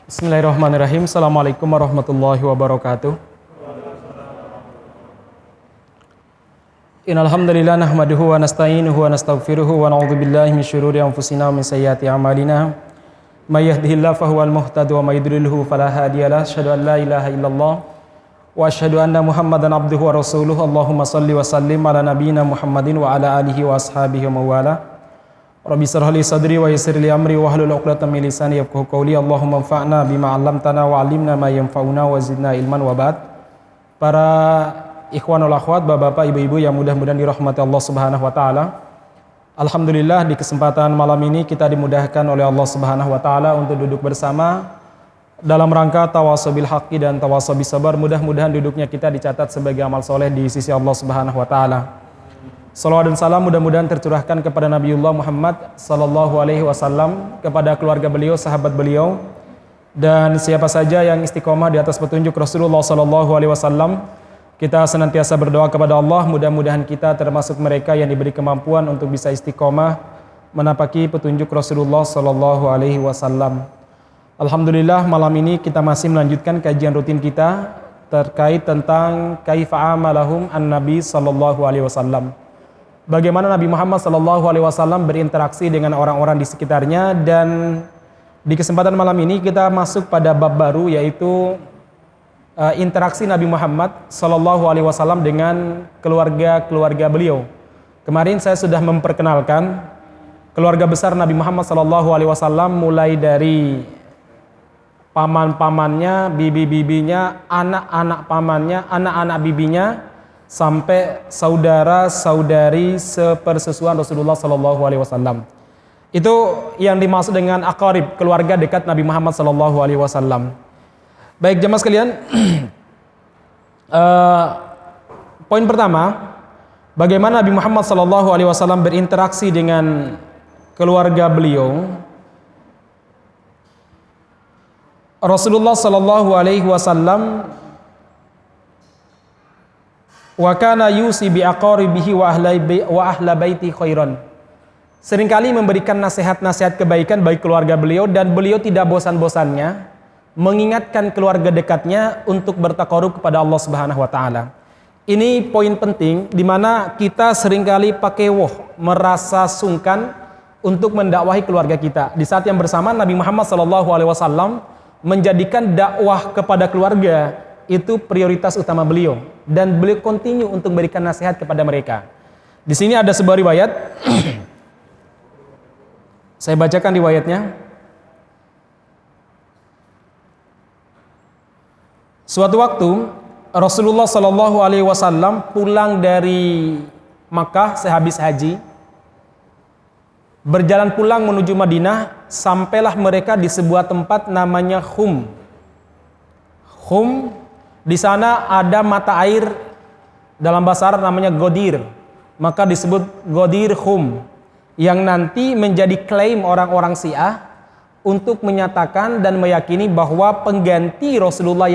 Bismillahirrahmanirrahim. Assalamualaikum warahmatullahi wabarakatuh. Innal hamdalillah nahmaduhu wa nasta'inuhu wa nastaghfiruhu wa na'udzu billahi min syururi anfusina wa min sayyiati a'malina. May yahdihillahu fahuwal muhtadi wa may yudlilhu fala hadiyalah. Asyhadu an la ilaha illallah wa asyhadu anna Muhammadan abduhu wa rasuluhu. Allahumma shalli wa sallim ala nabiyyina Muhammadin wa ala alihi wa ashabihi wa mawala. Rabbi shrah li sadri wa yassir li amri wa hlul 'uqdatam min lisani yafqahu qawli. Allahumma anfa'na bima 'allamtana wa 'allimna ma yanfa'una wa zidna ilman wa ba'd. Para ikhwan wal akhwat, bapak-bapak, ibu-ibu yang mudah-mudahan dirahmati Allah Subhanahu wa taala. Alhamdulillah, di kesempatan malam ini kita dimudahkan oleh Allah Subhanahu wa taala untuk duduk bersama dalam rangka tawassul bil haqqi dan tawassul bis sabar. Mudah-mudahan duduknya kita dicatat sebagai amal soleh di sisi Allah Subhanahu wa taala. Salawat dan salam mudah-mudahan tercurahkan kepada Nabiullah Muhammad sallallahu alaihi wasallam, kepada keluarga beliau, sahabat beliau, dan siapa saja yang istiqomah di atas petunjuk Rasulullah sallallahu alaihi wasallam. Kita senantiasa berdoa kepada Allah, mudah-mudahan kita termasuk mereka yang diberi kemampuan untuk bisa istiqomah menapaki petunjuk Rasulullah sallallahu alaihi wasallam. Alhamdulillah, malam ini kita masih melanjutkan kajian rutin kita terkait tentang kaifa amalahum an-nabi sallallahu alaihi wasallam. Bagaimana Nabi Muhammad SAW berinteraksi dengan orang-orang di sekitarnya, dan di kesempatan malam ini kita masuk pada bab baru, yaitu interaksi Nabi Muhammad SAW dengan keluarga-keluarga beliau. Kemarin saya sudah memperkenalkan keluarga besar Nabi Muhammad SAW, mulai dari paman-pamannya, bibi-bibinya, anak-anak pamannya, anak-anak bibinya, sampai saudara-saudari sepersusuan Rasulullah sallallahu alaihi wasallam. Itu yang dimaksud dengan aqarib, keluarga dekat Nabi Muhammad sallallahu alaihi wasallam. Baik jemaah sekalian, poin pertama, bagaimana Nabi Muhammad sallallahu alaihi wasallam berinteraksi dengan keluarga beliau. Rasulullah sallallahu alaihi wasallam wa kana yusi bi aqaribihi wa ahla baiti khairan. Seringkali memberikan nasihat-nasihat kebaikan bagi keluarga beliau, dan beliau tidak bosan-bosannya mengingatkan keluarga dekatnya untuk bertaqarrub kepada Allah Subhanahu wa taala. Ini poin penting di mana kita seringkali merasa sungkan untuk mendakwahi keluarga kita. Di saat yang bersamaan Nabi Muhammad SAW menjadikan dakwah kepada keluarga itu prioritas utama beliau, dan beliau continue untuk memberikan nasihat kepada mereka. Di sini ada sebuah riwayat. Saya bacakan riwayatnya. Suatu waktu Rasulullah Shallallahu alaihi wasallam pulang dari Makkah sehabis haji. Berjalan pulang menuju Madinah, sampailah mereka di sebuah tempat namanya Khum. Di sana ada mata air, dalam bahasa Arab namanya Ghadir, maka disebut Ghadir Khum, yang nanti menjadi klaim orang-orang Syiah untuk menyatakan dan meyakini bahwa pengganti Rasulullah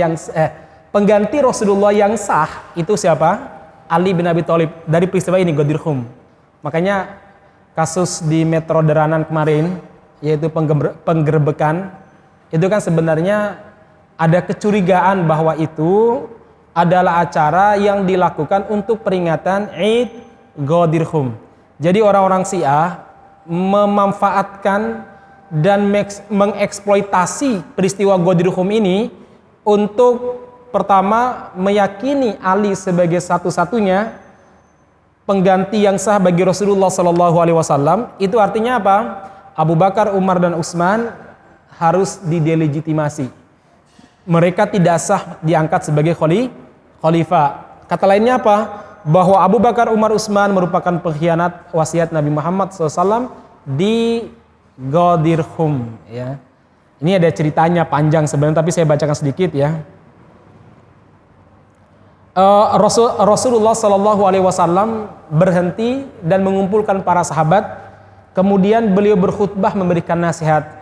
yang sah itu siapa? Ali bin Abi Thalib. Dari peristiwa ini Ghadir Khum. Makanya kasus di Metro Deranan kemarin, yaitu penggerebekan, itu kan sebenarnya ada kecurigaan bahwa itu adalah acara yang dilakukan untuk peringatan Id Ghadir Khum. Jadi orang-orang Syiah memanfaatkan dan mengeksploitasi peristiwa Ghadir Khum ini untuk pertama meyakini Ali sebagai satu-satunya pengganti yang sah bagi Rasulullah SAW. Itu artinya apa? Abu Bakar, Umar, dan Utsman harus didelegitimasi. Mereka tidak sah diangkat sebagai khalifah. Kata lainnya apa? Bahwa Abu Bakar, Umar, Utsman merupakan pengkhianat wasiat Nabi Muhammad SAW di Ghadir Khum. Ya. Ini ada ceritanya panjang sebenarnya, tapi saya bacakan sedikit ya. Rasulullah SAW berhenti dan mengumpulkan para sahabat. Kemudian beliau berkhutbah memberikan nasihat.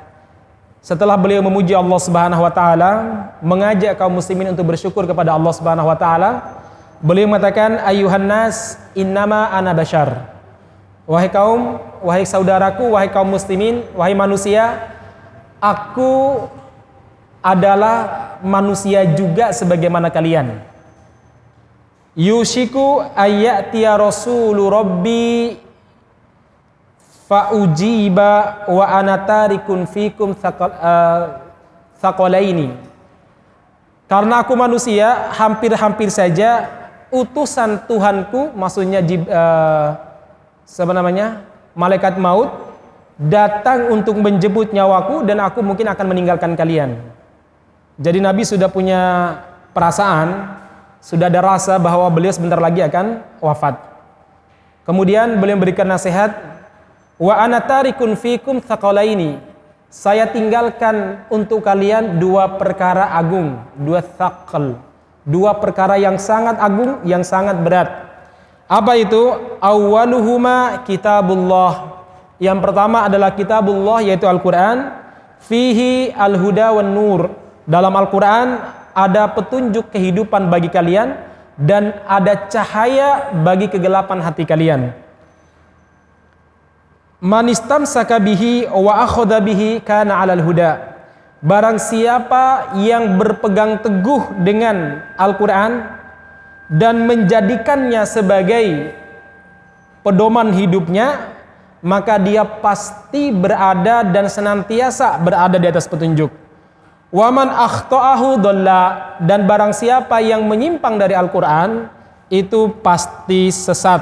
Setelah beliau memuji Allah Subhanahu wa taala, mengajak kaum muslimin untuk bersyukur kepada Allah Subhanahu wa taala, beliau mengatakan, "Ayyuhan nas, innama ana bashar." Wahai kaum, wahai saudaraku, wahai kaum muslimin, wahai manusia, aku adalah manusia juga sebagaimana kalian. Yushiku ayyatiya rasulu rabbi faujiba wa ana tarikun fikum thaqalaini. Karena aku manusia, hampir-hampir saja utusan Tuhanku, maksudnya malaikat maut datang untuk menjemput nyawaku dan aku mungkin akan meninggalkan kalian. Jadi Nabi sudah punya perasaan, sudah ada rasa bahwa beliau sebentar lagi akan wafat. Kemudian beliau memberikan nasihat, wa ana tarikun fikum thaqalaini. Saya tinggalkan untuk kalian dua perkara agung, dua thaqal, dua perkara yang sangat agung, yang sangat berat. Apa itu? Awwaluhuma kitabullah. Yang pertama adalah kitabullah, yaitu Al-Quran. Fihi al-huda wan nur. Dalam Al-Quran ada petunjuk kehidupan bagi kalian dan ada cahaya bagi kegelapan hati kalian. Man istamsaka bihi wa akhadha bihi kana 'alal huda. Barang siapa yang berpegang teguh dengan Al-Qur'an dan menjadikannya sebagai pedoman hidupnya, maka dia pasti berada dan senantiasa berada di atas petunjuk. Wa man akhta'ahu dhalla, dan barang siapa yang menyimpang dari Al-Qur'an itu pasti sesat.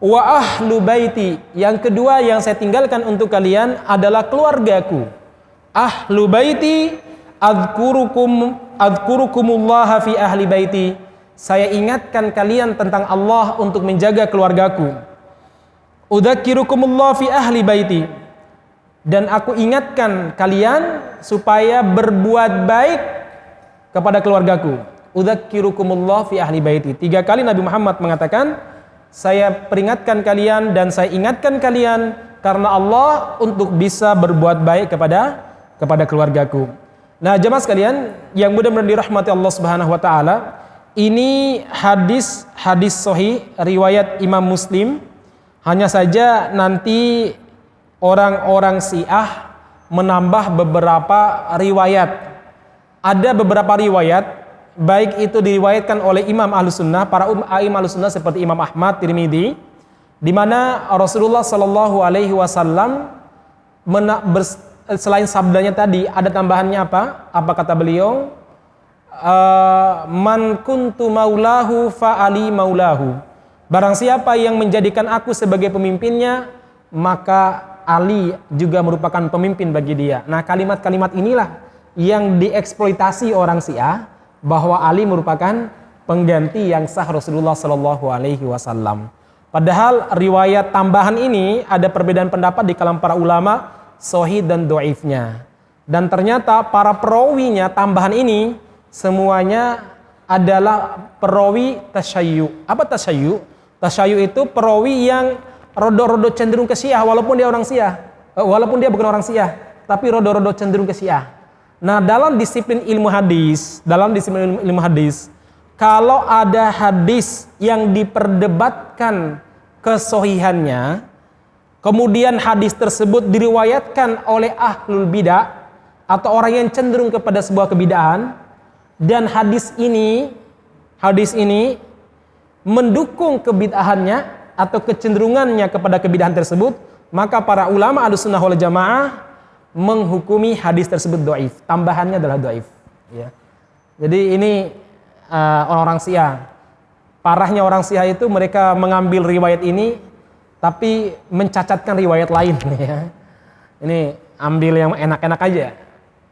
Wa ahlu baiti, yang kedua yang saya tinggalkan untuk kalian adalah keluargaku. Ahlu baiti adhkurukumullaha fi ahli baiti. Saya ingatkan kalian tentang Allah untuk menjaga keluargaku. Udzakirukumullah fi ahli baiti, dan aku ingatkan kalian supaya berbuat baik kepada keluargaku. Udzakirukumullah fi ahli baiti. 3 kali Nabi Muhammad mengatakan, saya peringatkan kalian dan saya ingatkan kalian karena Allah untuk bisa berbuat baik kepada keluargaku. Nah, jemaah sekalian yang mudah-mudahan dirahmati Allah Subhanahu wa taala, ini hadis sahih riwayat Imam Muslim. Hanya saja nanti orang-orang Syiah menambah beberapa riwayat. Ada beberapa riwayat, baik itu diriwayatkan oleh Imam Ahlussunnah, para imam Ahlussunnah seperti Imam Ahmad, Tirmidzi, di mana Rasulullah Shallallahu Alaihi Wasallam selain sabdanya tadi ada tambahannya apa? Apa kata beliau? Man kuntu maulahu fa ali maulahu. Barang siapa yang menjadikan aku sebagai pemimpinnya, maka Ali juga merupakan pemimpin bagi dia. Nah, kalimat-kalimat inilah yang dieksploitasi orang Syiah, bahwa Ali merupakan pengganti yang sah Rasulullah Shallallahu Alaihi Wasallam. Padahal riwayat tambahan ini ada perbedaan pendapat di kalangan para ulama, sahih dan dhaifnya. Dan ternyata para perawinya tambahan ini semuanya adalah perawi tasyayyu. Apa tasyayyu? Tasyayyu itu perawi yang rodo-rodo cenderung ke Syiah, walaupun dia orang Syiah, walaupun dia bukan orang Syiah, tapi rodo-rodo cenderung ke Syiah. Nah, dalam disiplin ilmu hadis, kalau ada hadis yang diperdebatkan kesohihannya, kemudian hadis tersebut diriwayatkan oleh ahlul bidah atau orang yang cenderung kepada sebuah kebid'ahan, dan hadis ini mendukung kebid'ahannya atau kecenderungannya kepada kebid'ahan tersebut, maka para ulama Ahlussunnah wal Jamaah menghukumi hadis tersebut dhaif. Tambahannya adalah dhaif, ya. Jadi ini orang Syiah. Parahnya orang Syiah itu mereka mengambil riwayat ini tapi mencacatkan riwayat lain, ya. Ini ambil yang enak-enak aja.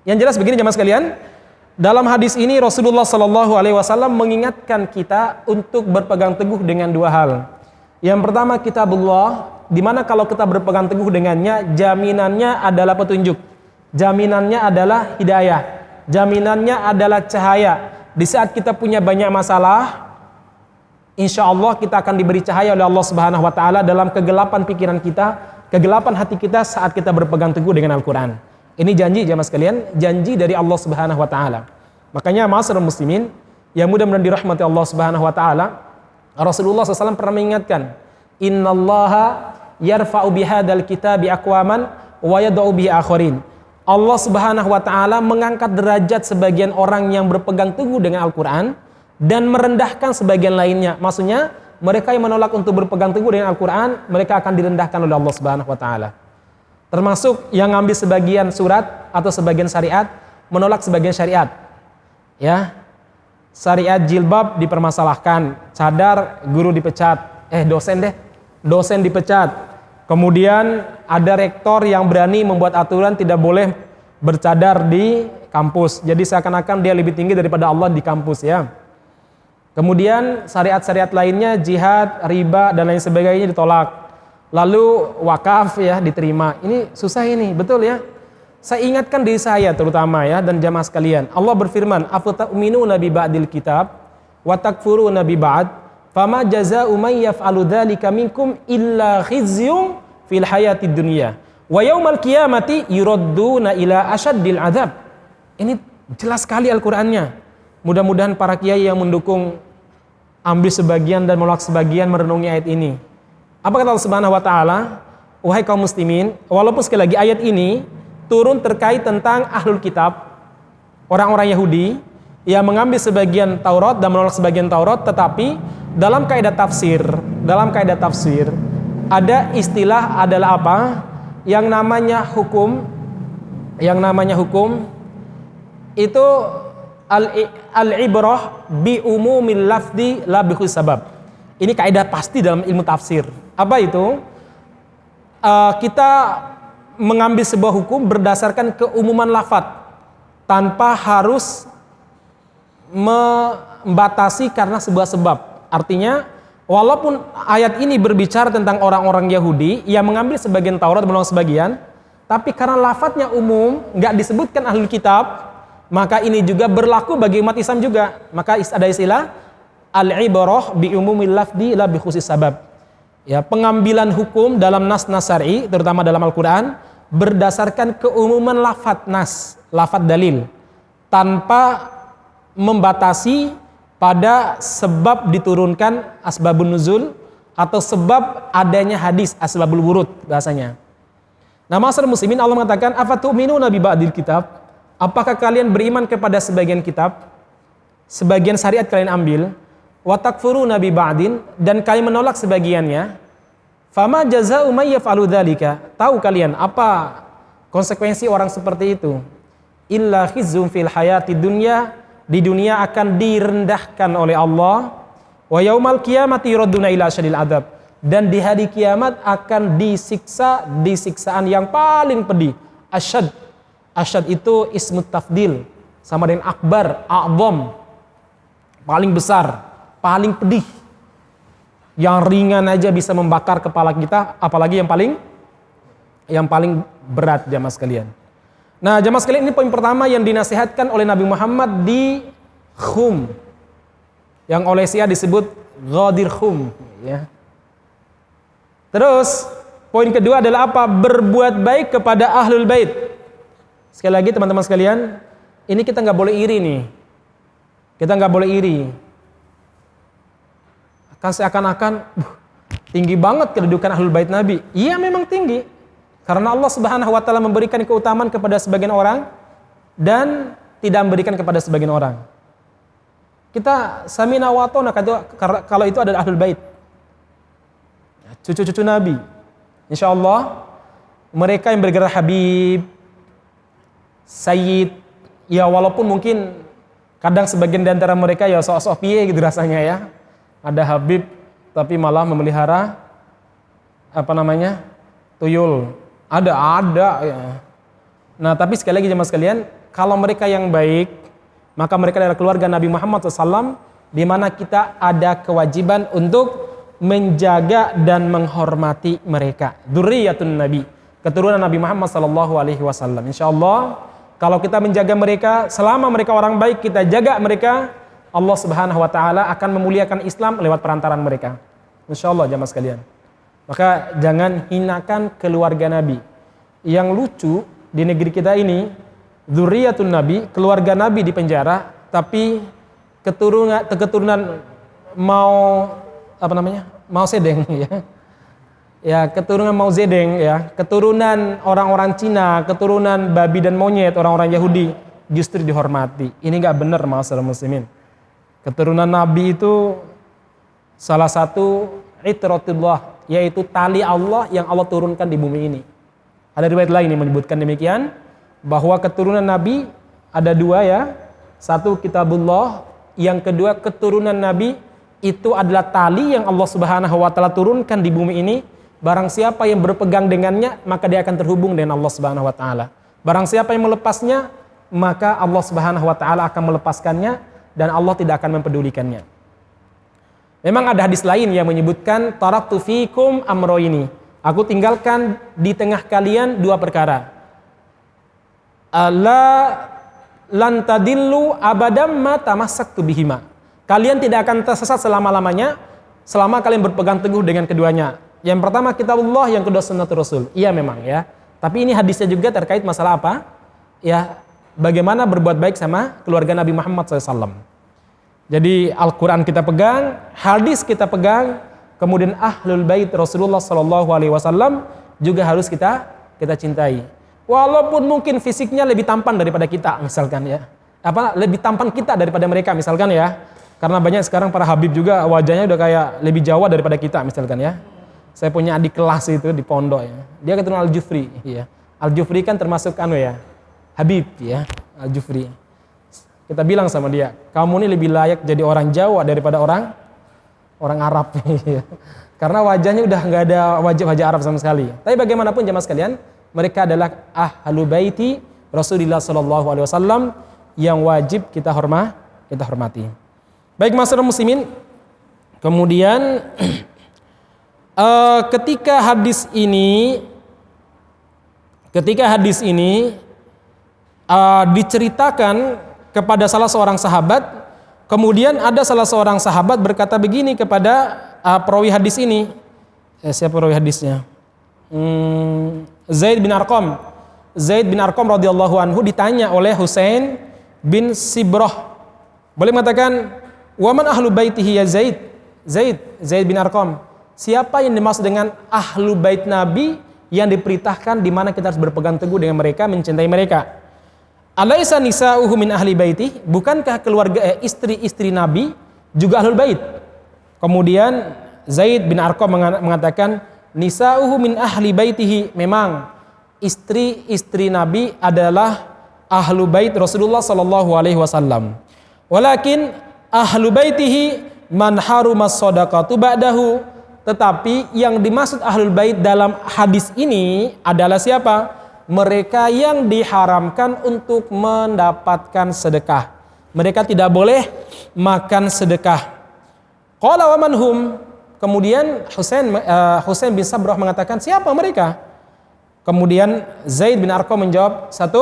Yang jelas begini jemaah sekalian, dalam hadis ini Rasulullah Shallallahu Alaihi Wasallam mengingatkan kita untuk berpegang teguh dengan 2 hal. Yang pertama kitabullah, di mana kalau kita berpegang teguh dengannya, jaminannya adalah petunjuk, jaminannya adalah hidayah, jaminannya adalah cahaya. Di saat kita punya banyak masalah, insya Allah kita akan diberi cahaya oleh Allah Subhanahu Wa Taala dalam kegelapan pikiran kita, kegelapan hati kita saat kita berpegang teguh dengan Al-Quran. Ini janji jamaah sekalian, janji dari Allah Subhanahu Wa Taala. Makanya ma'asyiral muslimin yang mudah-mudahan dirahmati Allah Subhanahu Wa Taala, Rasulullah SAW pernah mengingatkan, Innallaha yarfa'u bihadal kitabi aqwaman wa yad'u bihi akharin. Allah Subhanahu wa taala mengangkat derajat sebagian orang yang berpegang teguh dengan Al-Qur'an dan merendahkan sebagian lainnya. Maksudnya, mereka yang menolak untuk berpegang teguh dengan Al-Qur'an, mereka akan direndahkan oleh Allah Subhanahu wa taala. Termasuk yang ngambil sebagian surat atau sebagian syariat, menolak sebagian syariat. Ya. Syariat jilbab dipermasalahkan, cadar guru dipecat. Dosen dipecat. Kemudian ada rektor yang berani membuat aturan tidak boleh bercadar di kampus. Jadi seakan-akan dia lebih tinggi daripada Allah di kampus ya. Kemudian syariat-syariat lainnya, jihad, riba dan lain sebagainya ditolak. Lalu wakaf ya diterima. Ini susah ini, betul ya. Saya ingatkan diri saya terutama ya dan jamaah sekalian. Allah berfirman, "Afatu'minuna bi ba'dil kitab wa takfuruna bi ba'd, fama jazaa'u may yaf'alu dzalika minkum illa khizyun fil hayatid dunya wa yaumal qiyamati yuradduna ila asyaddil adzab." Ini jelas sekali Al-Qur'annya. Mudah-mudahan para kiai yang mendukung ambil sebagian dan menolak sebagian merenungi ayat ini. Apa kata Allah Subhanahu wa taala? Wahai kaum muslimin, walaupun sekali lagi ayat ini turun terkait tentang ahlul kitab, orang-orang Yahudi yang mengambil sebagian Taurat dan menolak sebagian Taurat, tetapi dalam kaidah tafsir ada istilah adalah apa? Yang namanya hukum itu al-ibrah bi umumil lafzi la bi khusus sabab. Ini kaidah pasti dalam ilmu tafsir. Apa itu? Kita mengambil sebuah hukum berdasarkan keumuman lafaz tanpa harus membatasi karena sebuah sebab. Artinya, walaupun ayat ini berbicara tentang orang-orang Yahudi yang mengambil sebagian Taurat menolak sebagian, tapi karena lafadznya umum, nggak disebutkan ahlul kitab, maka ini juga berlaku bagi umat Islam juga. Maka ada istilah al-ibrah bi umumil lafzi la bi khusus sabab. Ya, pengambilan hukum dalam nas-nas syar'i, terutama dalam Al-Qur'an, berdasarkan keumuman lafadz lafadz dalil, tanpa membatasi pada sebab diturunkan asbabun nuzul atau sebab adanya hadis asbabul wurud bahasanya. Nah, ma'asyiral muslimin, Allah mengatakan, "Afatu'minuna bi ba'dil kitab?" Apakah kalian beriman kepada sebagian kitab? Sebagian syariat kalian ambil, wa takfuruna bi ba'din, dan kalian menolak sebagiannya. Fama jazaa'u may yaf'alu dzalika? Tahu kalian apa konsekuensi orang seperti itu? Illa khizyun fil hayati dunya, di dunia akan direndahkan oleh Allah. Wa yaumal qiyamati yuradduna ila asyadil adzab, dan di hari kiamat akan disiksa siksaan yang paling pedih. Asyad itu ismut tafdil, sama dengan akbar, a'zam, paling besar, paling pedih. Yang ringan aja bisa membakar kepala kita, apalagi yang paling berat, jamaah sekalian. Nah, jamaah sekalian, ini poin pertama yang dinasihatkan oleh Nabi Muhammad di Khum, yang oleh Syiah disebut Ghadir Khum ya. Terus poin kedua adalah apa? Berbuat baik kepada ahlul bait. Sekali lagi teman-teman sekalian, ini kita nggak boleh iri nih. Kita nggak boleh iri. Kan seakan-akan tinggi banget kedudukan ahlul bait Nabi. Iya, memang tinggi. Karena Allah Subhanahu wa taala memberikan keutamaan kepada sebagian orang dan tidak memberikan kepada sebagian orang. Kita samina wa ta'na kalau itu adalah ahlul bait. Cucu-cucu Nabi. Insyaallah mereka yang bergerak Habib, Sayyid, ya walaupun mungkin kadang sebagian di antara mereka ya sok-sok piye gitu rasanya ya. Ada Habib tapi malah memelihara tuyul. Ada ya. Nah, tapi sekali lagi jemaah sekalian, kalau mereka yang baik, maka mereka adalah keluarga Nabi Muhammad SAW, di mana kita ada kewajiban untuk menjaga dan menghormati mereka. Dzurriyyatun Nabi, keturunan Nabi Muhammad SAW. Insyaallah, kalau kita menjaga mereka, selama mereka orang baik, kita jaga mereka, Allah Subhanahu wa taala akan memuliakan Islam lewat perantaran mereka. Insyaallah jamaah sekalian. Maka jangan hinakan keluarga Nabi. Yang lucu di negeri kita ini, dzurriyyatun Nabi, keluarga Nabi di penjara, tapi keturunan mau sedeng ya. ya keturunan Mao Zedong, ya keturunan orang-orang Cina, keturunan babi dan monyet, orang-orang Yahudi justru dihormati. Ini nggak benar, ma'asyiral muslimin. Keturunan Nabi itu salah satu itratullah, yaitu tali Allah yang Allah turunkan di bumi ini. Ada riwayat lain yang menyebutkan demikian, bahwa keturunan Nabi ada dua, ya. Satu kitabullah, yang kedua keturunan Nabi itu adalah tali yang Allah Subhanahu wa taala turunkan di bumi ini. Barang siapa yang berpegang dengannya, maka dia akan terhubung dengan Allah Subhanahu wa taala. Barang siapa yang melepasnya, maka Allah Subhanahu wa taala akan melepaskannya dan Allah tidak akan mempedulikannya. Memang ada hadis lain yang menyebutkan taraktu fikum amroini. Aku tinggalkan di tengah kalian dua perkara. La lan tadillu abadam ma tamassaktu bihima. Kalian tidak akan tersesat selama-lamanya selama kalian berpegang teguh dengan keduanya. Yang pertama kitabullah, yang kedua sunnatul rasul. Iya memang, ya. Tapi ini hadisnya juga terkait masalah apa? Ya, bagaimana berbuat baik sama keluarga Nabi Muhammad SAW. Jadi Al-Quran kita pegang, hadis kita pegang, kemudian ahlul bait Rasulullah SAW juga harus kita cintai. Walaupun mungkin fisiknya lebih tampan daripada kita, misalkan, ya. Lebih tampan kita daripada mereka, misalkan, ya. Karena banyak sekarang para habib juga wajahnya udah kayak lebih Jawa daripada kita, misalkan, ya. Saya punya adik kelas itu di pondok, ya. Dia keturunan Al-Jufri, ya. Al-Jufri kan termasuk Habib, ya, Al-Jufri. Kita bilang sama dia, kamu ini lebih layak jadi orang Jawa daripada orang Arab. Karena wajahnya udah nggak ada wajah Arab sama sekali. Tapi bagaimanapun jemaah sekalian, mereka adalah ahlu baiti Rasulullah SAW yang wajib kita hormati. Baik masyarakat muslimin, kemudian ketika hadis ini diceritakan kepada salah seorang sahabat, kemudian ada salah seorang sahabat berkata begini kepada perawi hadis ini. Siapa perawi hadisnya? Zaid bin Arqam. Zaid bin Arqam radhiyallahu anhu ditanya oleh Husain bin Sibrah. Boleh mengatakan, "Wa man ahlu baitihi ya Zaid?" Zaid bin Arqam. Siapa yang dimaksud dengan ahlu bait Nabi yang diperintahkan di mana kita harus berpegang teguh dengan mereka, mencintai mereka? Alaisa nisa'uhu min ahli baiti? Bukankah keluarga istri-istri Nabi juga ahlul bait? Kemudian Zaid bin Arqam mengatakan, nisa'uhu min ahli baitihi. Memang istri-istri Nabi adalah ahlu bait Rasulullah sallallahu alaihi wasallam. Walakin ahlu baitihi man harumas shadaqatu ba'dahu. Tetapi yang dimaksud ahlul bait dalam hadis ini adalah siapa? Mereka yang diharamkan untuk mendapatkan sedekah. Mereka tidak boleh makan sedekah. Qala wa man hum? Kemudian Husain bin Sabrah mengatakan, siapa mereka? Kemudian Zaid bin Arqam menjawab, satu,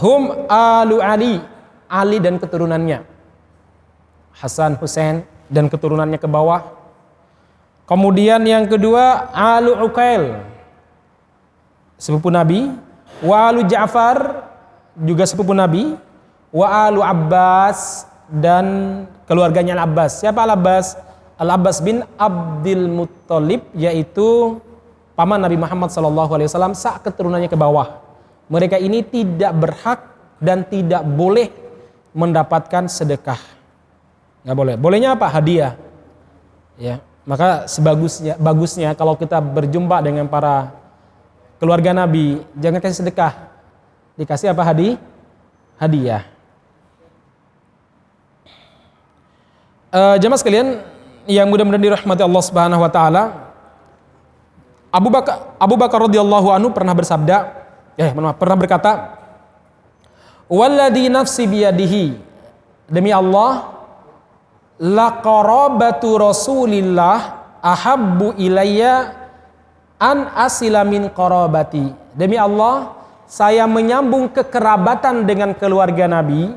hum alu Ali dan keturunannya. Hasan, Husain dan keturunannya ke bawah. Kemudian yang kedua, alu Uqail, sepupu Nabi. Wa alu Ja'far, juga sepupu Nabi. Wa alu Abbas, dan keluarganya Al-Abbas. Siapa Al-Abbas? Al-Abbas bin Abdul Muttalib, yaitu paman Nabi Muhammad SAW, sak keturunannya ke bawah. Mereka ini tidak berhak dan tidak boleh mendapatkan sedekah. Nggak boleh. Bolehnya apa? Hadiah. Ya. Maka bagusnya kalau kita berjumpa dengan para keluarga Nabi, jangan kasih sedekah. Dikasih apa? Hadiah. Jemaah sekalian yang mudah-mudahan dirahmati Allah Subhanahu wa taala, Abu Bakar radhiyallahu anhu pernah berkata, "Walladzi nafsi biyadihi, demi Allah, la qarabatu Rasulillah ahabbu ilayya an asila min qarabati." Demi Allah, saya menyambung kekerabatan dengan keluarga Nabi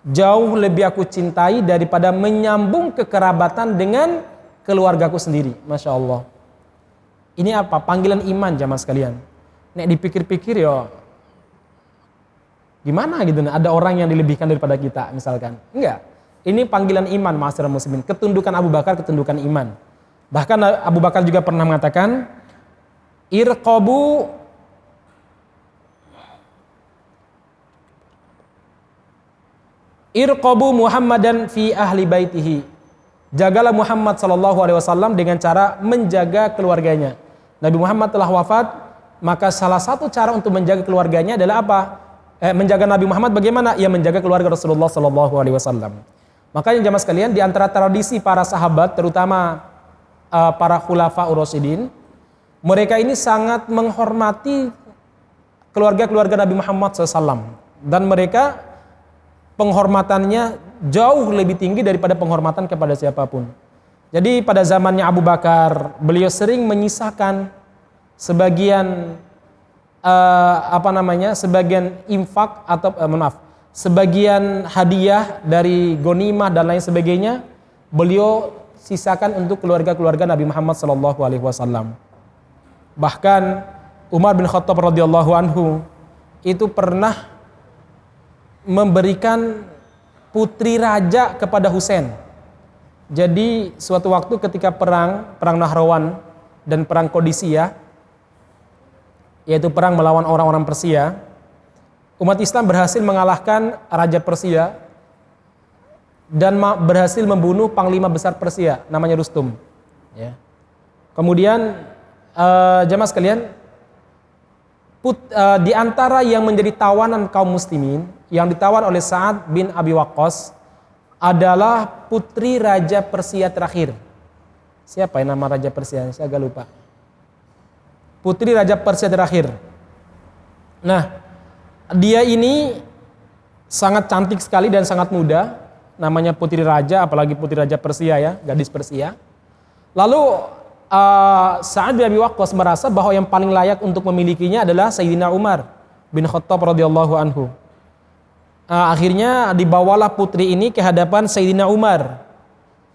jauh lebih aku cintai daripada menyambung kekerabatan dengan keluargaku sendiri. Masya Allah. Ini apa? Panggilan iman jamaah sekalian. Nek dipikir-pikir ya, gimana gitu? Ada orang yang dilebihkan daripada kita misalkan? Enggak. Ini panggilan iman, ma'asyiral muslimin. Ketundukan Abu Bakar, ketundukan iman. Bahkan Abu Bakar juga pernah mengatakan, irqabu Muhammadan fi ahli baitihi. Jagalah Muhammad sallallahu alaihi wasallam dengan cara menjaga keluarganya. Nabi Muhammad telah wafat, maka salah satu cara untuk menjaga keluarganya adalah apa? Menjaga Nabi Muhammad bagaimana? Ya menjaga keluarga Rasulullah sallallahu alaihi wasallam. Makanya jamaah sekalian, di antara tradisi para sahabat, terutama para khulafaur rasyidin, mereka ini sangat menghormati keluarga-keluarga Nabi Muhammad SAW, dan mereka penghormatannya jauh lebih tinggi daripada penghormatan kepada siapapun. Jadi pada zamannya Abu Bakar, beliau sering menyisakan sebagian sebagian infak atau sebagian hadiah dari ghanimah dan lain sebagainya, beliau sisakan untuk keluarga-keluarga Nabi Muhammad SAW. Bahkan Umar bin Khattab radhiyallahu anhu itu pernah memberikan putri raja kepada Husain. Jadi suatu waktu ketika perang Nahrawan dan perang Qadisiyah, yaitu perang melawan orang-orang Persia, umat Islam berhasil mengalahkan Raja Persia dan berhasil membunuh Panglima Besar Persia, namanya Rustum. Ya. Kemudian jamaah sekalian, di antara yang menjadi tawanan kaum muslimin, yang ditawan oleh Sa'ad bin Abi Waqqas adalah putri Raja Persia terakhir. Siapa yang nama Raja Persia? Saya agak lupa. Putri Raja Persia terakhir. Nah, dia ini sangat cantik sekali dan sangat muda. Namanya putri raja, apalagi putri Raja Persia ya, gadis Persia. Lalu Sa'ad bin Abi Waqqas merasa bahwa yang paling layak untuk memilikinya adalah Sayyidina Umar bin Khattab radhiyallahu anhu. Akhirnya dibawalah putri ini ke hadapan Sayyidina Umar.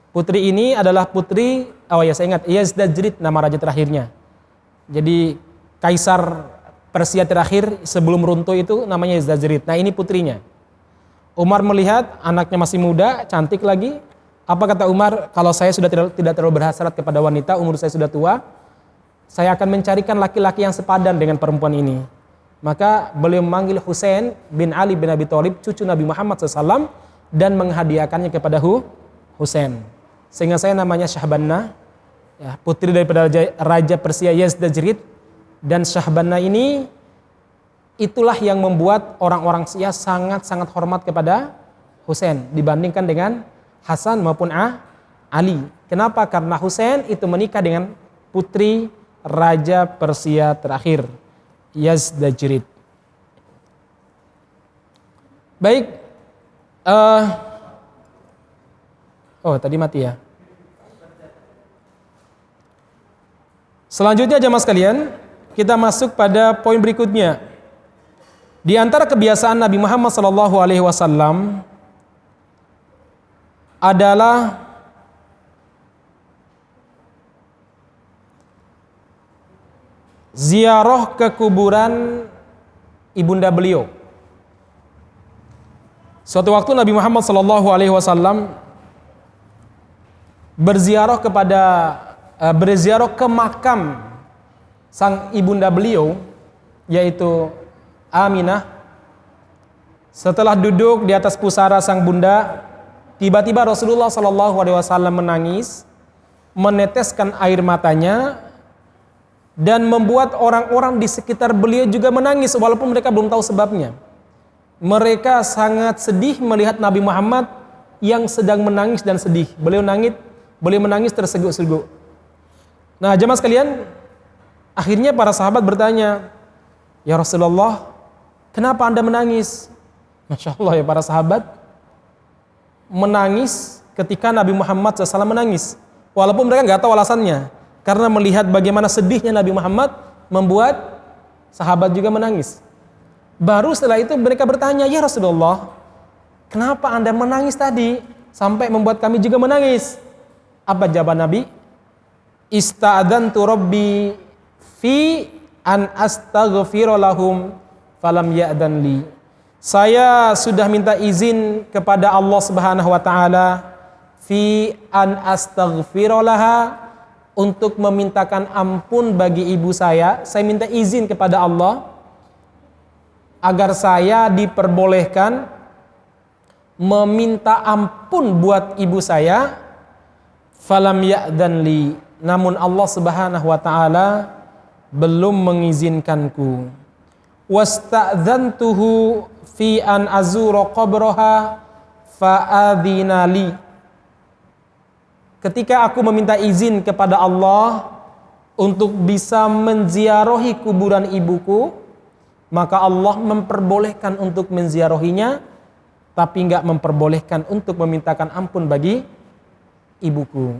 Putri ini adalah putri, saya ingat, Yazdajrid nama raja terakhirnya. Jadi kaisar Persia terakhir sebelum runtuh itu namanya Yazdajrid. Nah, ini putrinya. Umar melihat anaknya masih muda, cantik lagi. Apa kata Umar? Kalau saya sudah tidak terlalu berhasrat kepada wanita, umur saya sudah tua, saya akan mencarikan laki-laki yang sepadan dengan perempuan ini. Maka beliau memanggil Husain bin Ali bin Abi Thalib, cucu Nabi Muhammad SAW, dan menghadiahkannya kepada Husain. Sehingga saya namanya Syahbannah, ya, putri daripada Raja Persia Yazdajrid. Dan Syahbannah ini itulah yang membuat orang-orang Syiah sangat-sangat hormat kepada Husain dibandingkan dengan Hasan maupun Ali. Kenapa? Karena Husain itu menikah dengan putri Raja Persia terakhir, Yazdajrid. Baik, tadi mati ya. Selanjutnya jamaah sekalian, kita masuk pada poin berikutnya. Di antara kebiasaan Nabi Muhammad SAW adalah ziarah ke kuburan ibunda beliau. Suatu waktu Nabi Muhammad SAW berziarah ke makam sang ibunda beliau, yaitu Aminah. Setelah duduk di atas pusara sang bunda, tiba-tiba Rasulullah SAW menangis, meneteskan air matanya, dan membuat orang-orang di sekitar beliau juga menangis walaupun mereka belum tahu sebabnya. Mereka sangat sedih melihat Nabi Muhammad yang sedang menangis dan sedih. Beliau menangis terseguk-seguk. Nah, jemaah sekalian, akhirnya para sahabat bertanya, "Ya Rasulullah, kenapa Anda menangis?" Masya Allah ya, para sahabat menangis ketika Nabi Muhammad SAW menangis. Walaupun mereka nggak tahu alasannya. Karena melihat bagaimana sedihnya Nabi Muhammad membuat sahabat juga menangis. Baru setelah itu mereka bertanya, "Ya Rasulullah, kenapa Anda menangis tadi sampai membuat kami juga menangis?" Apa jawaban Nabi? "Ista'adzantu Rabbi fi an astaghfira lahum falam ya'dan li." Saya sudah minta izin kepada Allah Subhanahu wa taala fi an astaghfira laha, untuk memintakan ampun bagi ibu saya minta izin kepada Allah agar saya diperbolehkan meminta ampun buat ibu saya. Falam ya'dan li, namun Allah Subhanahu wa taala belum mengizinkanku. Wasta'dzantuhu fi an azura qabraha fa'adhina li. Ketika aku meminta izin kepada Allah untuk bisa menziarahi kuburan ibuku, maka Allah memperbolehkan untuk menziarahinya, tapi enggak memperbolehkan untuk memintakan ampun bagi ibuku.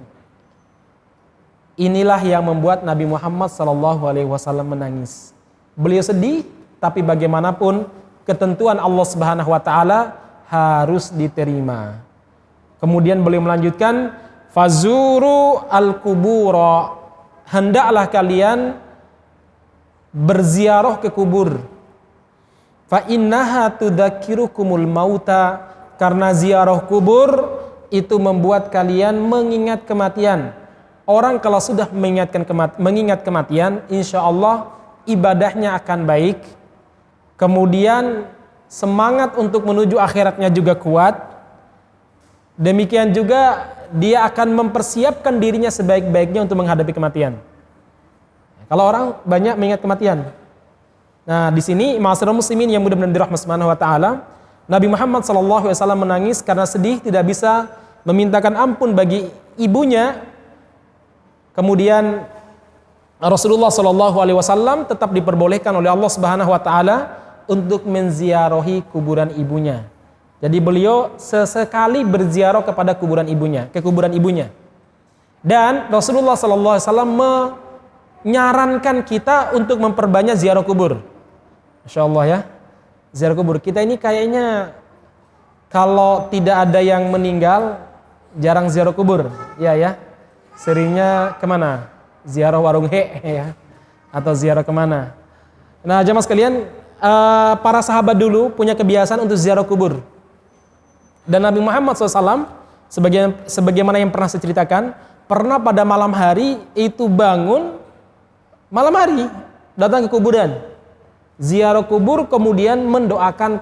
Inilah yang membuat Nabi Muhammad SAW menangis. Beliau sedih, tapi bagaimanapun ketentuan Allah Subhanahu wa taala harus diterima. Kemudian beliau melanjutkan, fazuru al-kubura, hendaklah kalian berziarah ke kubur. Fa innaha tudzakirukumul mauta, karena ziarah kubur itu membuat kalian mengingat kematian. Orang kalau sudah mengingat kematian, insya Allah ibadahnya akan baik. Kemudian semangat untuk menuju akhiratnya juga kuat. Demikian juga dia akan mempersiapkan dirinya sebaik-baiknya untuk menghadapi kematian. Kalau orang banyak mengingat kematian. Nah, di sini ma'asyiral muslimin yang mudah-mudahan dirahmati Subhanahu wa taala, Nabi Muhammad SAW menangis karena sedih tidak bisa memintakan ampun bagi ibunya. Kemudian Rasulullah SAW tetap diperbolehkan oleh Allah Subhanahu wa taala untuk menziarahi kuburan ibunya. Jadi beliau sesekali berziarah kepada kuburan ibunya, ke kuburan ibunya. Dan Rasulullah SAW menyarankan kita untuk memperbanyak ziarah kubur. Masya Allah ya, ziarah kubur. Kita ini kayaknya kalau tidak ada yang meninggal, jarang ziarah kubur. Ya. Seringnya kemana? Ziarah warung ya, atau ziarah kemana? Nah, jamaah sekalian, para sahabat dulu punya kebiasaan untuk ziarah kubur. Dan Nabi Muhammad SAW, sebagaimana yang pernah saya ceritakan, pernah pada malam hari itu bangun, malam hari datang ke kuburan, ziarah kubur, kemudian mendoakan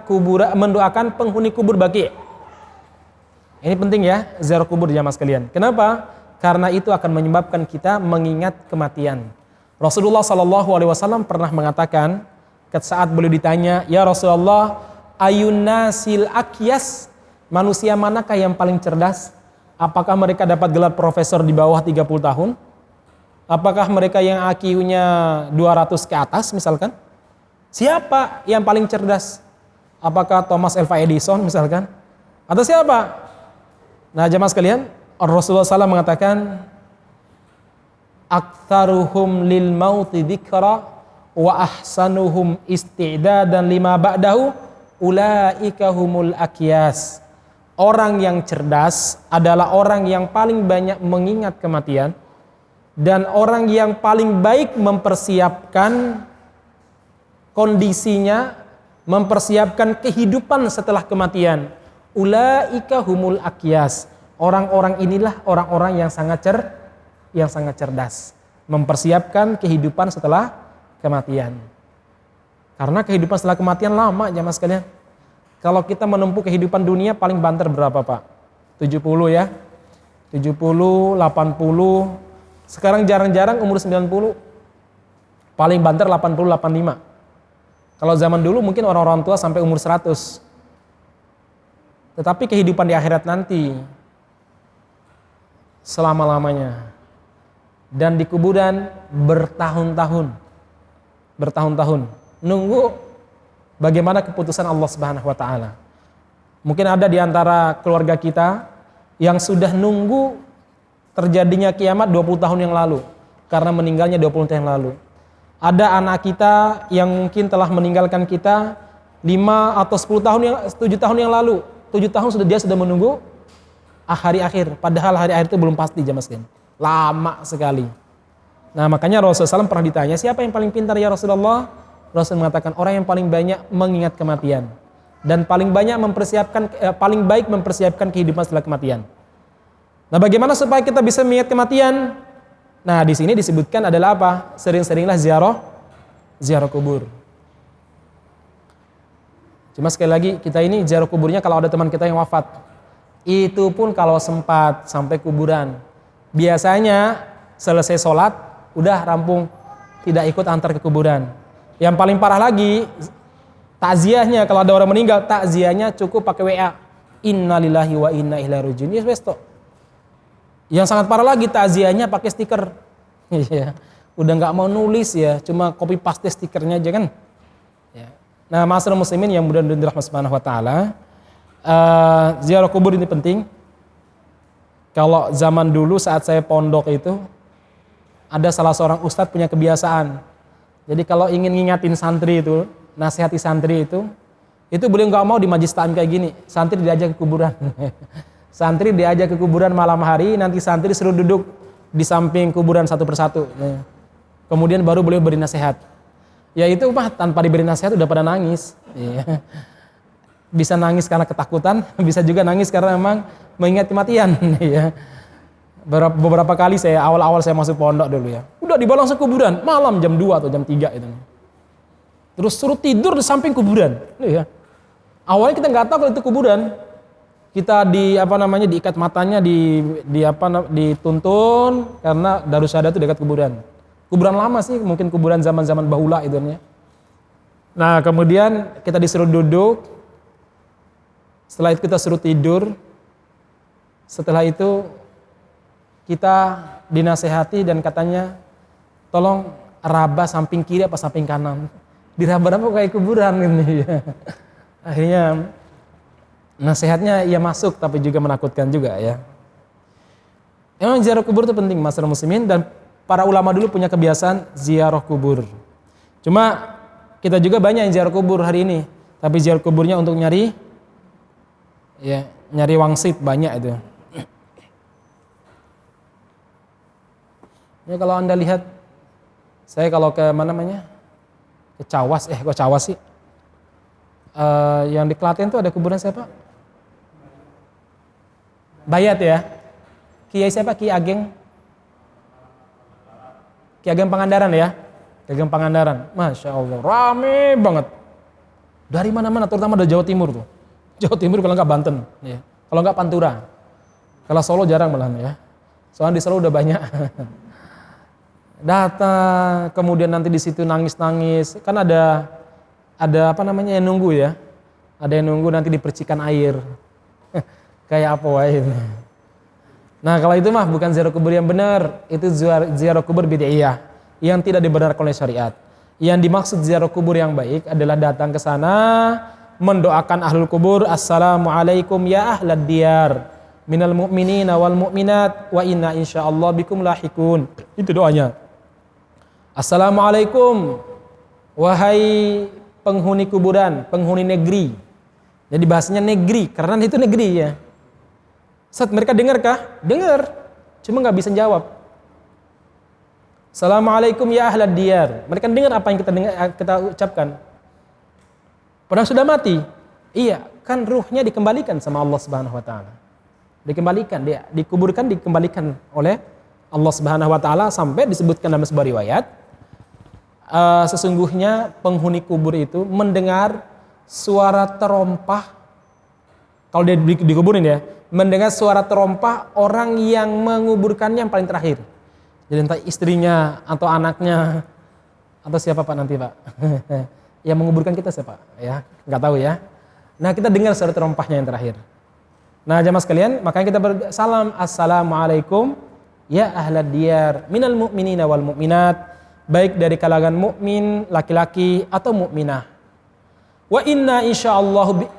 penghuni kubur Baqi'. Ini penting ya, ziarah kubur jamaah sekalian. Kenapa? Karena itu akan menyebabkan kita mengingat kematian. Rasulullah SAW pernah mengatakan, saat beliau ditanya, ya Rasulullah, ayun nasil akyas, manusia manakah yang paling cerdas? Apakah mereka dapat gelar profesor di bawah 30 tahun? Apakah mereka yang IQ-nya 200 ke atas misalkan? Siapa yang paling cerdas? Apakah Thomas Alva Edison misalkan? Atau siapa? Nah, jemaah sekalian, Rasulullah SAW mengatakan, aktsaruhum lil mauti dzikra wa ahsanuhum isti'dadan lima ba'dahu ulaika humul akyas. Orang yang cerdas adalah orang yang paling banyak mengingat kematian, dan orang yang paling baik mempersiapkan kondisinya, mempersiapkan kehidupan setelah kematian. Ulaika humul akyas. Orang-orang inilah orang-orang yang sangat cerdas, mempersiapkan kehidupan setelah kematian. Karena kehidupan setelah kematian lama jamaah sekalian. Kalau kita menempuh kehidupan dunia paling banter berapa Pak? 70 ya? 70, 80. Sekarang jarang-jarang umur 90. Paling banter 80, 85. Kalau zaman dulu mungkin orang-orang tua sampai umur 100. Tetapi kehidupan di akhirat nanti selama-lamanya. Dan di kuburan bertahun-tahun. Nunggu bagaimana keputusan Allah Subhanahu wa taala. Mungkin ada di antara keluarga kita yang sudah nunggu terjadinya kiamat 20 tahun yang lalu karena meninggalnya 20 tahun yang lalu. Ada anak kita yang mungkin telah meninggalkan kita 5 atau 10 tahun 7 tahun yang lalu. 7 tahun dia sudah menunggu hari akhir, padahal hari akhir itu belum pasti jamaah sekalian. Lama sekali. Nah, makanya Rasulullah SAW pernah ditanya, siapa yang paling pintar ya Rasulullah? Rasul mengatakan orang yang paling banyak mengingat kematian dan paling baik mempersiapkan kehidupan setelah kematian. Nah, bagaimana supaya kita bisa mengingat kematian? Nah, di sini disebutkan adalah apa? Sering-seringlah ziarah kubur. Cuma sekali lagi, kita ini ziarah kuburnya kalau ada teman kita yang wafat. Itu pun kalau sempat sampai kuburan. Biasanya selesai sholat, udah rampung, tidak ikut antar ke kuburan. Yang paling parah lagi, takziahnya kalau ada orang meninggal, takziahnya cukup pakai WA. Innalillahi wa inna ilaihi raji'un. Yes, besto. Yang sangat parah lagi, takziahnya pakai stiker. Iya. Udah nggak mau nulis ya, cuma copy paste stikernya aja kan. Ya. Nah, masyarakat muslimin yang mudah-mudahan dirahmati Subhanahu wa taala, ziarah kubur ini penting. Kalau zaman dulu saat saya pondok itu, ada salah seorang ustadz punya kebiasaan. Jadi kalau ingin ngingatin santri itu, nasihati santri itu beliau nggak mau di majlis taklim kayak gini. Santri diajak ke kuburan. Santri diajak ke kuburan malam hari, nanti santri suruh duduk di samping kuburan satu persatu. Kemudian baru beliau beri nasihat. Ya itu mah tanpa diberi nasihat udah pada nangis. Bisa nangis karena ketakutan, bisa juga nangis karena memang mengingat kematian. Beberapa kali awal-awal saya masuk pondok dulu ya, udah dibawa langsung kuburan malam jam 2 atau jam 3 itu. Terus suruh tidur di samping kuburan. Awalnya kita nggak tahu kalau itu kuburan. Kita diikat matanya, dituntun karena Darussaada itu dekat kuburan. Kuburan lama sih, mungkin kuburan zaman-zaman bahula itu. Nah, kemudian kita disuruh duduk. Setelah itu kita suruh tidur. Setelah itu kita dinasehati dan katanya tolong raba samping kiri apa samping kanan. Diraba-raba kayak kuburan gitu. Akhirnya nasihatnya ya masuk tapi juga menakutkan juga ya. Emang ziarah kubur itu penting masyarakat muslimin, dan para ulama dulu punya kebiasaan ziarah kubur. Cuma kita juga banyak yang ziarah kubur hari ini, tapi ziarah kuburnya untuk nyari wangsit banyak itu. Ya kalau Anda lihat, saya kalau ke ke Cawas, kok Cawas sih? Yang di Klaten itu ada kuburan siapa? Bayat ya? Kiai siapa? Ki Ageng Pangandaran ya? Ki Ageng Pangandaran. Masya Allah, rame banget. Dari mana-mana, terutama dari Jawa Timur tuh. Jawa Timur kalau nggak Banten, ya. Kalau nggak Pantura. Kalau Solo jarang malahan ya. Soalnya di Solo udah banyak. Datang, kemudian nanti di situ nangis-nangis. Kan ada yang nunggu ya. Ada yang nunggu nanti dipercikan air. Kayak apa wae. Nah, kalau itu mah bukan ziarah kubur yang benar, itu ziarah kubur bid'iyah yang tidak dibenarkan oleh syariat. Yang dimaksud ziarah kubur yang baik adalah datang ke sana mendoakan ahlul kubur, assalamualaikum ya ahlad diyar minal mu'minina wal mu'minat wa inna insyaallah bikum lahikun. Itu doanya. Assalamualaikum wahai penghuni kuburan, penghuni negeri. Jadi bahasanya negeri karena itu negeri ya. Saat mereka dengarkah? Dengar. Cuma nggak bisa jawab. Assalamualaikum ya ahlad diyar. Mereka dengar apa yang kita ucapkan. Padahal sudah mati. Iya, kan ruhnya dikembalikan sama Allah Subhanahu wa taala. Dikembalikan, dia dikembalikan oleh Allah Subhanahu wa taala sampai disebutkan dalam sebuah riwayat, sesungguhnya penghuni kubur itu mendengar suara terompah. Kalau dia dikuburin ya, mendengar suara terompah orang yang menguburkannya yang paling terakhir. Jadi entah istrinya atau anaknya atau siapa Pak nanti Pak. Yang menguburkan kita siapa? Ya, nggak tahu ya. Nah, kita dengar suara terompahnya yang terakhir. Nah, jamaah sekalian, makanya kita bersalam, assalamualaikum ya ahlad diyar minal mu'minina wal mu'minat, baik dari kalangan mukmin laki-laki atau mukminah. Wa inna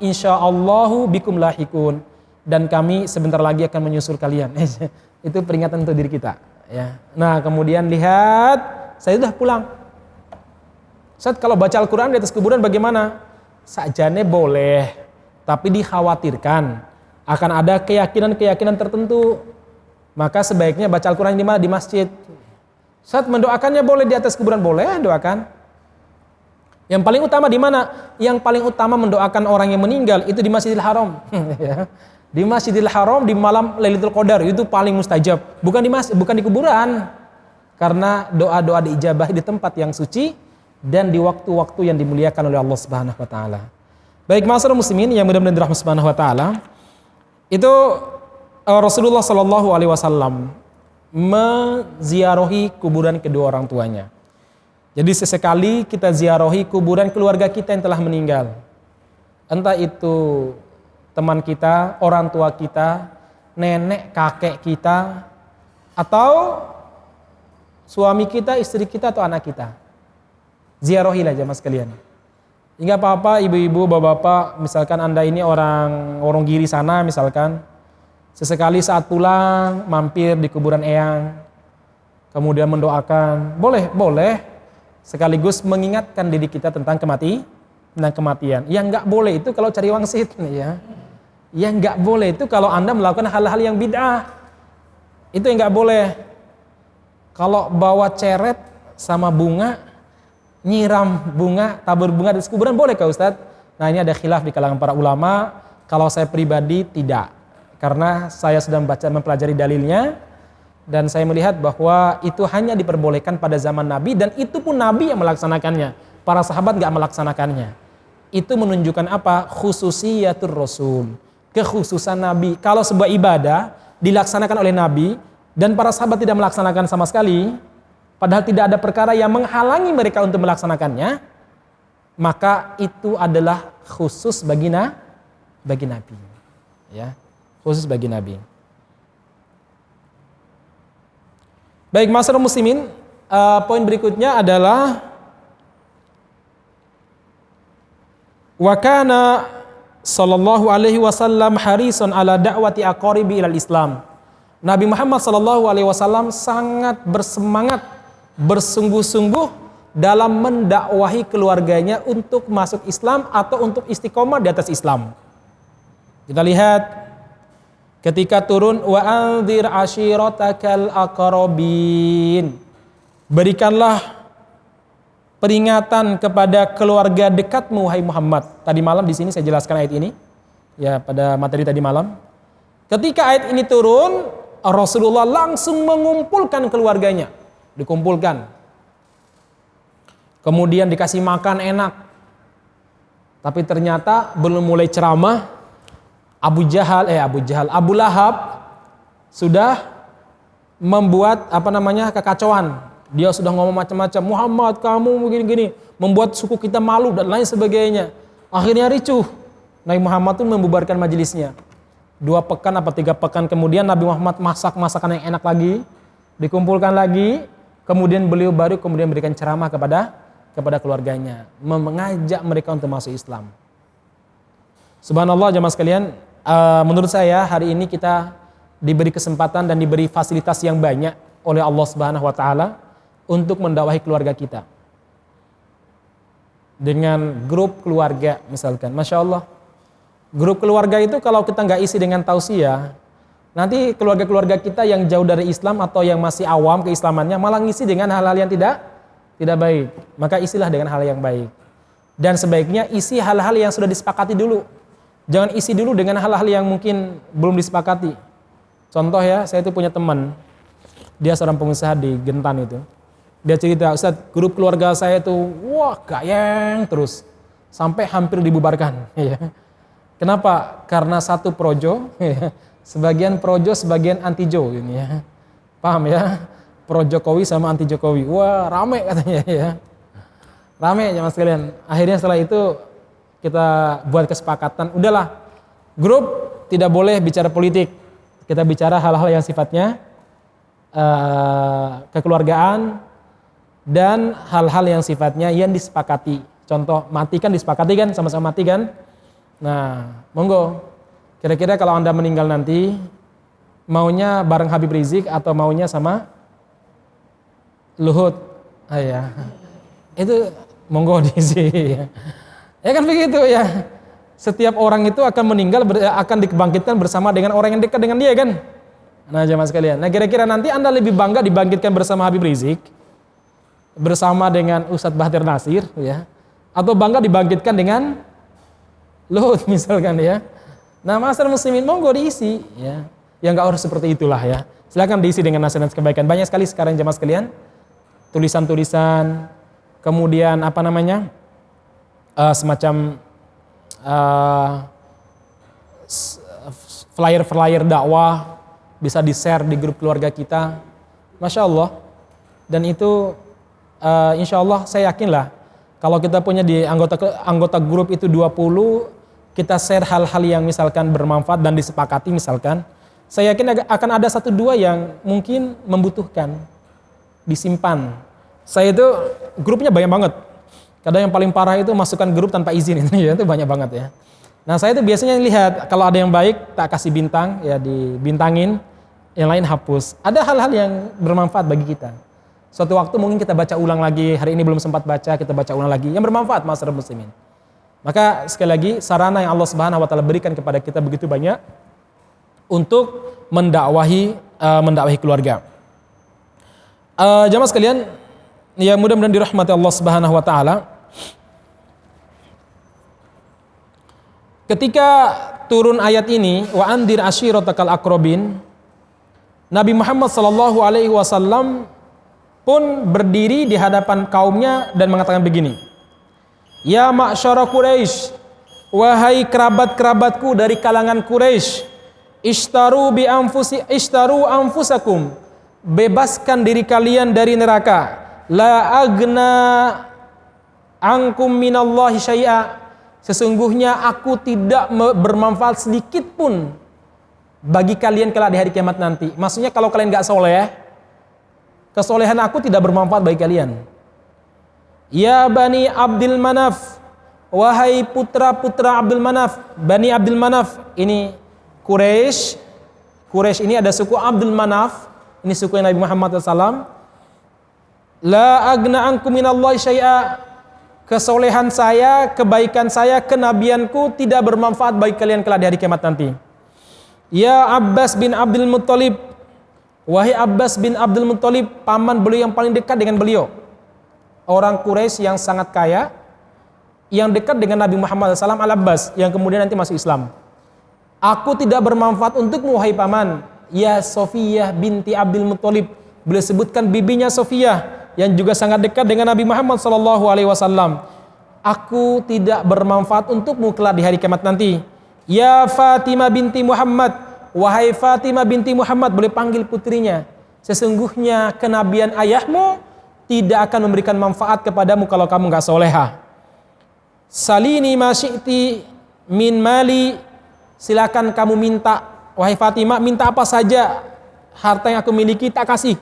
insyaallahu bikum lahikun, dan kami sebentar lagi akan menyusul kalian. Itu peringatan untuk diri kita ya. Nah, kemudian lihat, saya sudah pulang. Saat kalau baca Al-Quran di atas kuburan bagaimana? Sakjane boleh, tapi dikhawatirkan akan ada keyakinan-keyakinan tertentu. Maka sebaiknya baca Al-Quran di mana? Di masjid. Saat mendoakannya boleh di atas kuburan, boleh doakan. Yang paling utama di mana? Yang paling utama mendoakan orang yang meninggal itu di Masjidil Haram. Di Masjidil Haram di malam Lailatul Qadar itu paling mustajab. Bukan di kuburan. karena doa-doa diijabah di tempat yang suci dan di waktu-waktu yang dimuliakan oleh Allah Subhanahu wa taala. Baik ma'asyiral muslimin yang mudah-mudahan dirahmati Subhanahu wa taala, itu Rasulullah sallallahu alaihi wasallam menziarahi kuburan kedua orang tuanya. Jadi sesekali kita ziarahi kuburan keluarga kita yang telah meninggal. Entah itu teman kita, orang tua kita, nenek, kakek kita, atau suami kita, istri kita, atau anak kita. Ziarahilah jemaah sekalian. Enggak apa-apa ibu-ibu, bapak-bapak, misalkan Anda ini orang Wonogiri sana misalkan, sesekali saat pulang mampir di kuburan eyang, kemudian mendoakan, boleh, sekaligus mengingatkan diri kita tentang kematian. Yang enggak boleh itu kalau cari wangsit, ya. Yang enggak boleh itu kalau Anda melakukan hal-hal yang bid'ah. Itu yang enggak boleh. Kalau bawa ceret sama bunga, nyiram bunga, tabur bunga di kuburan boleh kah Ustadz? Nah ini ada khilaf di kalangan para ulama. Kalau saya pribadi tidak, karena saya sudah mempelajari dalilnya dan saya melihat bahwa itu hanya diperbolehkan pada zaman Nabi dan itu pun Nabi yang melaksanakannya. Para sahabat nggak melaksanakannya. Itu menunjukkan apa? Khususiyatur Rasul, kekhususan Nabi. Kalau sebuah ibadah dilaksanakan oleh Nabi dan para sahabat tidak melaksanakan sama sekali, padahal tidak ada perkara yang menghalangi mereka untuk melaksanakannya, maka itu adalah khusus bagi Nabi. Ya, khusus bagi Nabi. Baik, ma'asyiral muslimin, poin berikutnya adalah wa kana sallallahu alaihi wasallam harisun ala da'wati aqaribi ilal Islam. Nabi Muhammad sallallahu alaihi wasallam sangat bersemangat, bersungguh-sungguh dalam mendakwahi keluarganya untuk masuk Islam atau untuk istiqomah di atas Islam. Kita lihat ketika turun wa anzir ashiratakal aqrabin. Berikanlah peringatan kepada keluarga dekatmu wahai Muhammad. Tadi malam di sini saya jelaskan ayat ini. Ya, pada materi tadi malam. Ketika ayat ini turun, Rasulullah langsung mengumpulkan keluarganya. Dikumpulkan. Kemudian dikasih makan enak. Tapi ternyata belum mulai ceramah, Abu Lahab sudah membuat kekacauan. Dia sudah ngomong macam-macam, Muhammad kamu begini-gini, membuat suku kita malu dan lain sebagainya. Akhirnya ricuh. Nabi Muhammad pun membubarkan majelisnya. 2 pekan atau 3 pekan kemudian Nabi Muhammad masak masakan yang enak lagi, dikumpulkan lagi, kemudian beliau baru kemudian berikan ceramah kepada keluarganya, mengajak mereka untuk masuk Islam. Subhanallah jemaah sekalian, menurut saya hari ini kita diberi kesempatan dan diberi fasilitas yang banyak oleh Allah Subhanahu wa taala untuk mendakwahi keluarga kita. Dengan grup keluarga misalkan, Masya Allah. Grup keluarga itu kalau kita nggak isi dengan tausiah, nanti keluarga-keluarga kita yang jauh dari Islam atau yang masih awam keislamannya malah ngisi dengan hal-hal yang tidak baik. Maka isilah dengan hal yang baik. Dan sebaiknya isi hal-hal yang sudah disepakati dulu. Jangan isi dulu dengan hal-hal yang mungkin belum disepakati. Contoh ya, saya itu punya teman, dia seorang pengusaha di Gentan itu. Dia cerita, Ustaz, grup keluarga saya itu gayeng terus sampai hampir dibubarkan. Kenapa? Karena satu projo, sebagian projo, sebagian anti Jo ini ya. Paham ya? Pro Jokowi sama anti Jokowi. Wah, rame katanya ya. Rame ya Mas sekalian. Akhirnya setelah itu kita buat kesepakatan, udahlah. Grup tidak boleh bicara politik. Kita bicara hal-hal yang sifatnya kekeluargaan dan hal-hal yang sifatnya yang disepakati. Contoh, mati kan disepakati kan, sama-sama mati kan? Nah, monggo. Kira-kira kalau Anda meninggal nanti, maunya bareng Habib Rizik atau maunya sama Luhut? Ya. Itu monggo diisi. Ya kan begitu ya. Setiap orang itu akan meninggal, akan dibangkitkan bersama dengan orang yang dekat dengan dia kan? Nah jemaah sekalian, nah kira-kira nanti Anda lebih bangga dibangkitkan bersama Habib Rizik, bersama dengan Ustadz Bahtir Nasir ya, atau bangga dibangkitkan dengan Luhut misalkan ya. Nah ma'asyiral muslimin, monggo diisi ya. Ya nggak harus seperti itulah ya. Silakan diisi dengan nasihat kebaikan. Banyak sekali sekarang jemaah sekalian tulisan-tulisan, kemudian semacam flyer-flyer dakwah bisa di-share di grup keluarga kita. Masya Allah. Dan itu insya Allah saya yakinlah kalau kita punya di anggota grup itu 20, kita share hal-hal yang misalkan bermanfaat dan disepakati misalkan, saya yakin akan ada 1-2 yang mungkin membutuhkan disimpan. Saya itu grupnya banyak banget. Kadang yang paling parah itu masukkan grup tanpa izin itu banyak banget ya. Nah saya itu biasanya lihat kalau ada yang baik tak kasih bintang ya, dibintangin, yang lain hapus. Ada hal-hal yang bermanfaat bagi kita. Suatu waktu mungkin kita baca ulang lagi, hari ini belum sempat baca, kita baca ulang lagi, yang bermanfaat masyarakat muslimin. Maka sekali lagi sarana yang Allah Subhanahu wa taala berikan kepada kita begitu banyak untuk mendakwahi keluarga. Jamaah sekalian, ya mudah-mudahan dirahmati Allah Subhanahu wa taala. Ketika turun ayat ini, wa andir ashiratakal aqrabin, Nabi Muhammad sallallahu alaihi wasallam pun berdiri di hadapan kaumnya dan mengatakan begini, ya ma'syara Quraisy, wahai kerabat-kerabatku dari kalangan Quraisy, ishtaru anfusakum, bebaskan diri kalian dari neraka, la agna ankum minallahi syai'a, sesungguhnya aku tidak bermanfaat sedikit pun bagi kalian kelak di hari kiamat nanti. Maksudnya kalau kalian gak soleh, kesolehan aku tidak bermanfaat bagi kalian. Ya Bani Abdul Manaf, wahai putra-putra Abdul Manaf. Bani Abdul Manaf ini Quraisy. Quraisy ini ada suku Abdul Manaf, ini suku Nabi Muhammad SAW. La agna ankum minallahi syai'a, kesolehan saya, kebaikan saya, kenabianku tidak bermanfaat bagi kalian kelak di hari kiamat nanti. Ya Abbas bin Abdul Muttalib, wahai Abbas bin Abdul Muttalib, paman beliau yang paling dekat dengan beliau, orang Quraisy yang sangat kaya, yang dekat dengan Nabi Muhammad SAW, Al-Abbas, yang kemudian nanti masuk Islam. Aku tidak bermanfaat untukmu wahai paman. Ya Sofiyah binti Abdul Muttalib, beliau sebutkan bibinya Sofiyah yang juga sangat dekat dengan Nabi Muhammad SAW. Aku tidak bermanfaat untukmu kelak di hari kiamat nanti. Ya Fatimah binti Muhammad, wahai Fatimah binti Muhammad, boleh panggil putrinya, sesungguhnya kenabian ayahmu tidak akan memberikan manfaat kepadamu kalau kamu gak soleha. Salini ma syi'ti min mali, silakan kamu minta, wahai Fatimah, minta apa saja harta yang aku miliki tak kasih,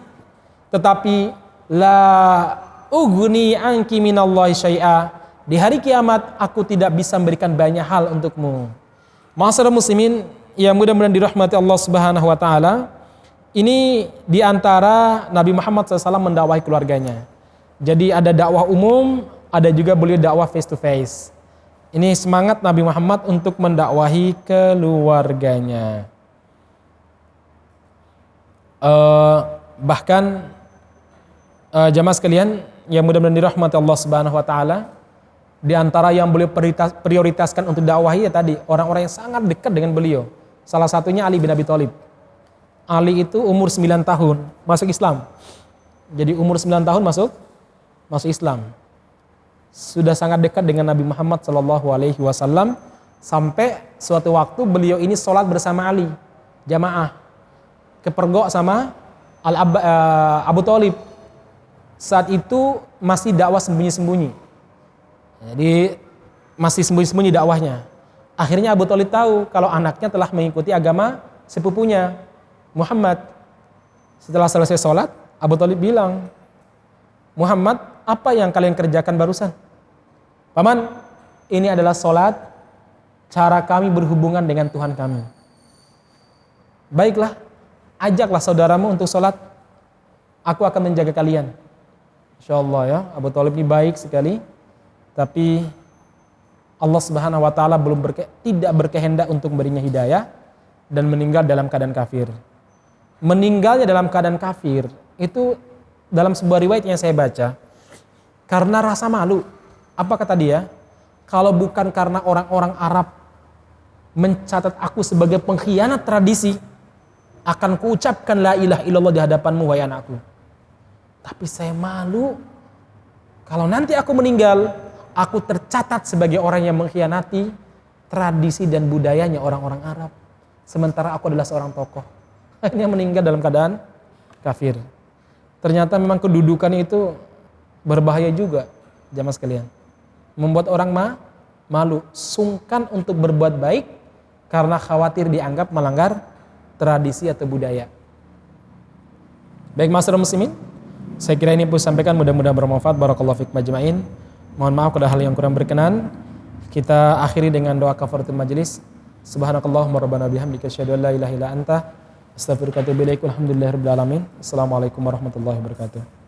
tetapi la ugni anki minallahi syai'a, di hari kiamat aku tidak bisa memberikan banyak hal untukmu. Ma'asyiral muslimin yang mudah-mudahan dirahmati Allah Subhanahu wa taala, ini diantara Nabi Muhammad SAW mendakwahi keluarganya. Jadi ada dakwah umum, ada juga beliau dakwah face to face. Ini semangat Nabi Muhammad untuk mendakwahi keluarganya. Bahkan jamaah sekalian yang mudah-mudahan dirahmati Allah Subhanahu wa taala, di antara yang beliau prioritaskan untuk dakwahi ya tadi orang-orang yang sangat dekat dengan beliau. Salah satunya Ali bin Abi Thalib. Ali itu umur 9 tahun masuk Islam. Jadi umur 9 tahun masuk Islam. Sudah sangat dekat dengan Nabi Muhammad SAW sampai suatu waktu beliau ini sholat bersama Ali jamaah, kepergok sama Abu Thalib. Saat itu masih dakwah sembunyi-sembunyi. Jadi masih sembunyi-sembunyi dakwahnya. Akhirnya Abu Thalib tahu kalau anaknya telah mengikuti agama sepupunya Muhammad. Setelah selesai sholat, Abu Thalib bilang, Muhammad, apa yang kalian kerjakan barusan? Paman, ini adalah sholat, cara kami berhubungan dengan Tuhan kami. Baiklah, ajaklah saudaramu untuk sholat, aku akan menjaga kalian. Insya Allah ya, Abu Thalib ini baik sekali. Tapi Allah Subhanahu wa taala tidak berkehendak untuk memberinya hidayah dan meninggal dalam keadaan kafir. Meninggalnya dalam keadaan kafir itu dalam sebuah riwayat yang saya baca karena rasa malu. Apa kata dia? Kalau bukan karena orang-orang Arab mencatat aku sebagai pengkhianat tradisi, akan kuucapkan la ilaha illallah di hadapanmu wahai anakku. Tapi saya malu. Kalau nanti aku meninggal, aku tercatat sebagai orang yang mengkhianati tradisi dan budayanya orang-orang Arab. Sementara aku adalah seorang tokoh. Akhirnya meninggal dalam keadaan kafir. Ternyata memang kedudukan itu berbahaya juga, jamaah sekalian. Membuat orang malu, sungkan untuk berbuat baik karena khawatir dianggap melanggar tradisi atau budaya. Baik masyarakat muslimin, saya kira ini pun sampaikan, mudah-mudahan bermanfaat. Barakallahu fikum ajmain. Mohon maaf kalau hal yang kurang berkenan. Kita akhiri dengan doa kafaratul majelis. Subhanakallahumma rabbana bihamdika asyhadu an la ilaha illa anta astaghfiruka wa atubu ilaik. Alhamdulillahirabbil alamin. Assalamualaikum warahmatullahi wabarakatuh.